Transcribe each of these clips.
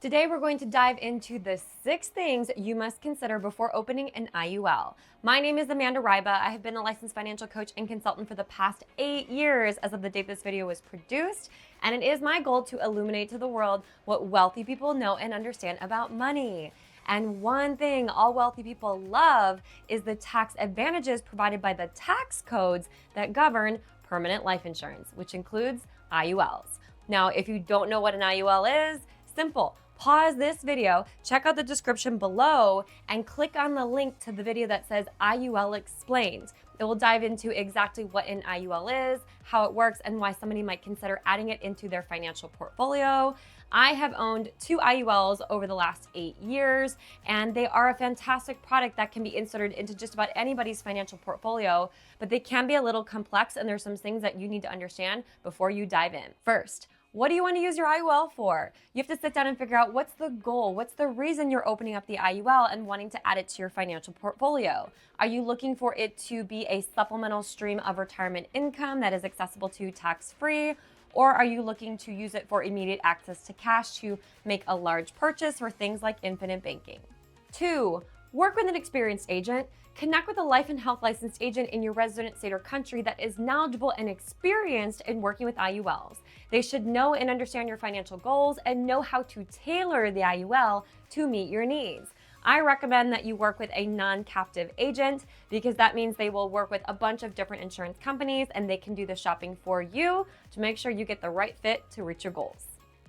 Today, we're going to dive into the 6 things you must consider before opening an IUL. My name is Amanda Ryba. I have been a licensed financial coach and consultant for the past 8 years as of the date this video was produced, and it is my goal to illuminate to the world what wealthy people know and understand about money. And one thing all wealthy people love is the tax advantages provided by the tax codes that govern permanent life insurance, which includes IULs. Now, if you don't know what an IUL is, simple. Pause this video, check out the description below, and click on the link to the video that says IUL Explained. It will dive into exactly what an IUL is, how it works, and why somebody might consider adding it into their financial portfolio. I have owned 2 IULs over the last 8 years, and they are a fantastic product that can be inserted into just about anybody's financial portfolio, but they can be a little complex, and there's some things that you need to understand before you dive in. First, what do you want to use your IUL for? You have to sit down and figure out what's the goal, what's the reason you're opening up the IUL and wanting to add it to your financial portfolio. Are you looking for it to be a supplemental stream of retirement income that is accessible to tax-free? Or are you looking to use it for immediate access to cash to make a large purchase for things like infinite banking? 2, work with an experienced agent. Connect with a life and health licensed agent in your resident state or country that is knowledgeable and experienced in working with IULs. They should know and understand your financial goals and know how to tailor the IUL to meet your needs. I recommend that you work with a non-captive agent because that means they will work with a bunch of different insurance companies and they can do the shopping for you to make sure you get the right fit to reach your goals.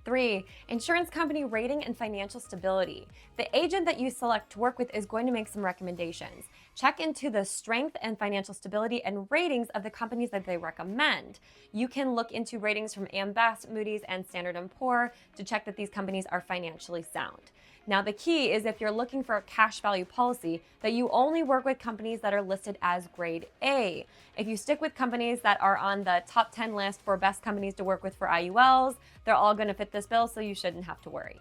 3, insurance company rating and financial stability. The agent that you select to work with is going to make some recommendations. Check into the strength and financial stability and ratings of the companies that they recommend. You can look into ratings from AM Best, Moody's, and Standard & Poor to check that these companies are financially sound. Now, the key is if you're looking for a cash value policy, that you only work with companies that are listed as grade A. If you stick with companies that are on the top 10 list for best companies to work with for IULs, they're all going to fit this bill, so you shouldn't have to worry.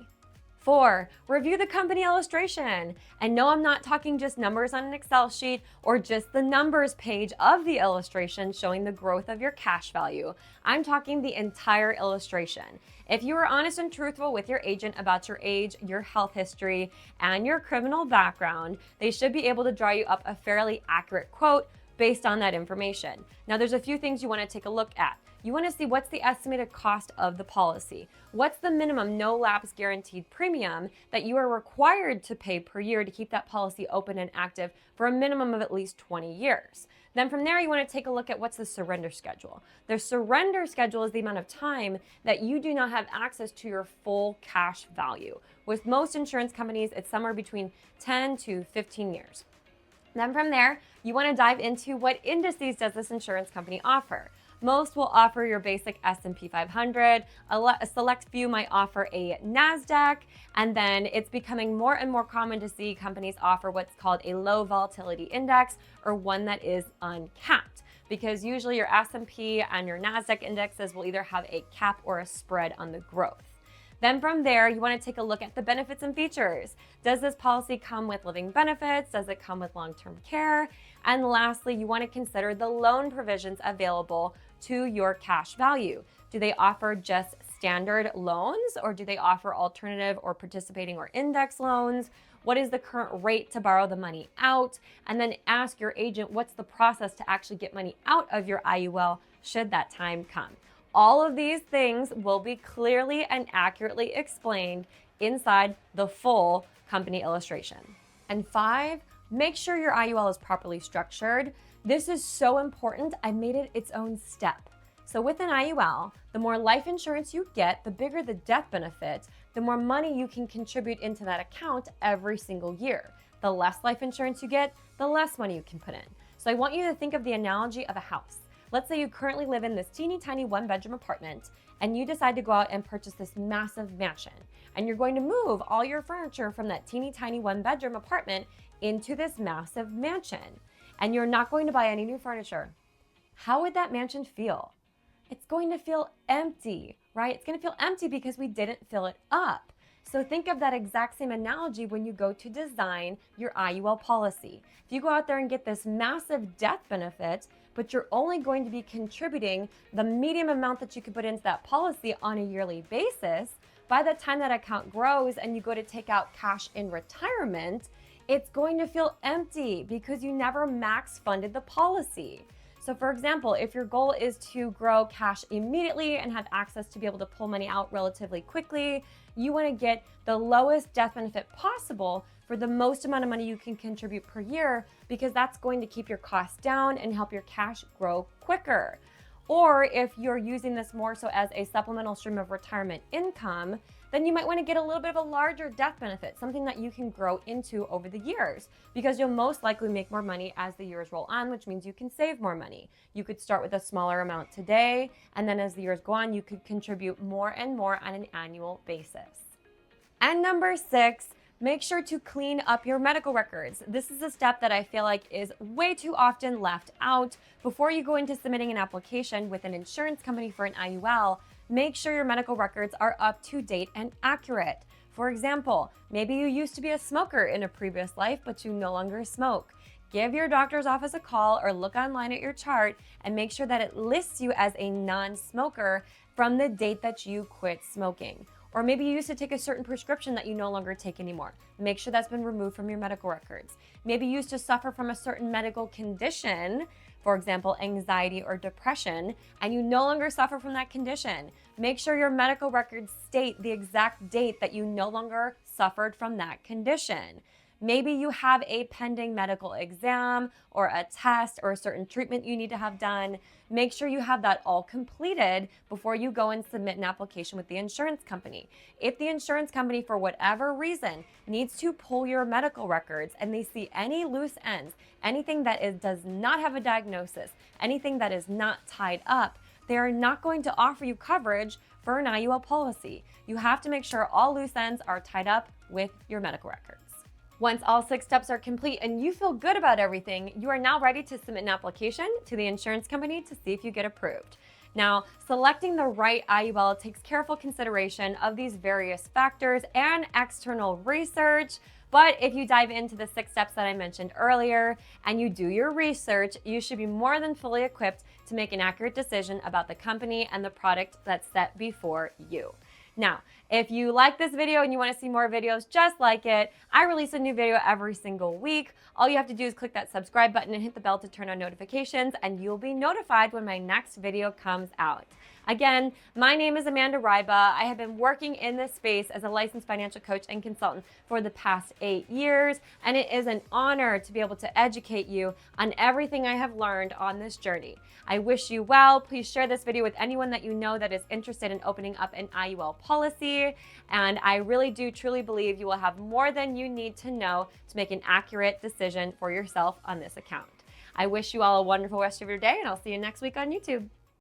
4, review the company illustration. And no, I'm not talking just numbers on an Excel sheet or just the numbers page of the illustration showing the growth of your cash value. I'm talking the entire illustration. If you are honest and truthful with your agent about your age, your health history, and your criminal background, they should be able to draw you up a fairly accurate quote based on that information. Now, there's a few things you want to take a look at. You want to see what's the estimated cost of the policy. What's the minimum no lapse guaranteed premium that you are required to pay per year to keep that policy open and active for a minimum of at least 20 years. Then from there, you want to take a look at what's the surrender schedule. The surrender schedule is the amount of time that you do not have access to your full cash value. With most insurance companies, it's somewhere between 10 to 15 years. Then from there, you want to dive into what indices does this insurance company offer. Most will offer your basic S&P 500, a select few might offer a NASDAQ, and then it's becoming more and more common to see companies offer what's called a low volatility index, or one that is uncapped, because usually your S&P and your NASDAQ indexes will either have a cap or a spread on the growth. Then from there, you want to take a look at the benefits and features. Does this policy come with living benefits? Does it come with long-term care? And lastly, you want to consider the loan provisions available to your cash value. Do they offer just standard loans, or do they offer alternative or participating or index loans? What is the current rate to borrow the money out? And then ask your agent what's the process to actually get money out of your IUL should that time come. All of these things will be clearly and accurately explained inside the full company illustration. And 5, make sure your IUL is properly structured. This is so important, I made it its own step. So with an IUL, the more life insurance you get, the bigger the death benefit, the more money you can contribute into that account every single year. The less life insurance you get, the less money you can put in. So I want you to think of the analogy of a house. Let's say you currently live in this teeny tiny 1-bedroom apartment and you decide to go out and purchase this massive mansion. And you're going to move all your furniture from that teeny tiny 1-bedroom apartment into this massive mansion. And you're not going to buy any new furniture. How would that mansion feel? It's going to feel empty, right? It's going to feel empty because we didn't fill it up. So think of that exact same analogy when you go to design your IUL policy. If you go out there and get this massive death benefit, but you're only going to be contributing the medium amount that you could put into that policy on a yearly basis, by the time that account grows and you go to take out cash in retirement, it's going to feel empty because you never max funded the policy. So for example, if your goal is to grow cash immediately and have access to be able to pull money out relatively quickly, you want to get the lowest death benefit possible for the most amount of money you can contribute per year, because that's going to keep your costs down and help your cash grow quicker. Or if you're using this more so as a supplemental stream of retirement income, then you might want to get a little bit of a larger death benefit, something that you can grow into over the years, because you'll most likely make more money as the years roll on, which means you can save more money. You could start with a smaller amount today, and then as the years go on, you could contribute more and more on an annual basis. And number 6, make sure to clean up your medical records. This is a step that I feel like is way too often left out. Before you go into submitting an application with an insurance company for an IUL, make sure your medical records are up to date and accurate. For example, maybe you used to be a smoker in a previous life, but you no longer smoke. Give your doctor's office a call or look online at your chart and make sure that it lists you as a non-smoker from the date that you quit smoking. Or maybe you used to take a certain prescription that you no longer take anymore. Make sure that's been removed from your medical records. Maybe you used to suffer from a certain medical condition, for example, anxiety or depression, and you no longer suffer from that condition. Make sure your medical records state the exact date that you no longer suffered from that condition. Maybe you have a pending medical exam or a test or a certain treatment you need to have done. Make sure you have that all completed before you go and submit an application with the insurance company. If the insurance company, for whatever reason, needs to pull your medical records and they see any loose ends, anything that does not have a diagnosis, anything that is not tied up, they are not going to offer you coverage for an IUL policy. You have to make sure all loose ends are tied up with your medical records. Once all 6 steps are complete and you feel good about everything, you are now ready to submit an application to the insurance company to see if you get approved. Now, selecting the right IUL takes careful consideration of these various factors and external research. But if you dive into the 6 steps that I mentioned earlier and you do your research, you should be more than fully equipped to make an accurate decision about the company and the product that's set before you. Now, if you like this video and you want to see more videos just like it, I release a new video every single week. All you have to do is click that subscribe button and hit the bell to turn on notifications, and you'll be notified when my next video comes out. Again, my name is Amanda Ryba. I have been working in this space as a licensed financial coach and consultant for the past 8 years, and it is an honor to be able to educate you on everything I have learned on this journey. I wish you well. Please share this video with anyone that you know that is interested in opening up an IUL policy, and I really do truly believe you will have more than you need to know to make an accurate decision for yourself on this account. I wish you all a wonderful rest of your day, and I'll see you next week on YouTube.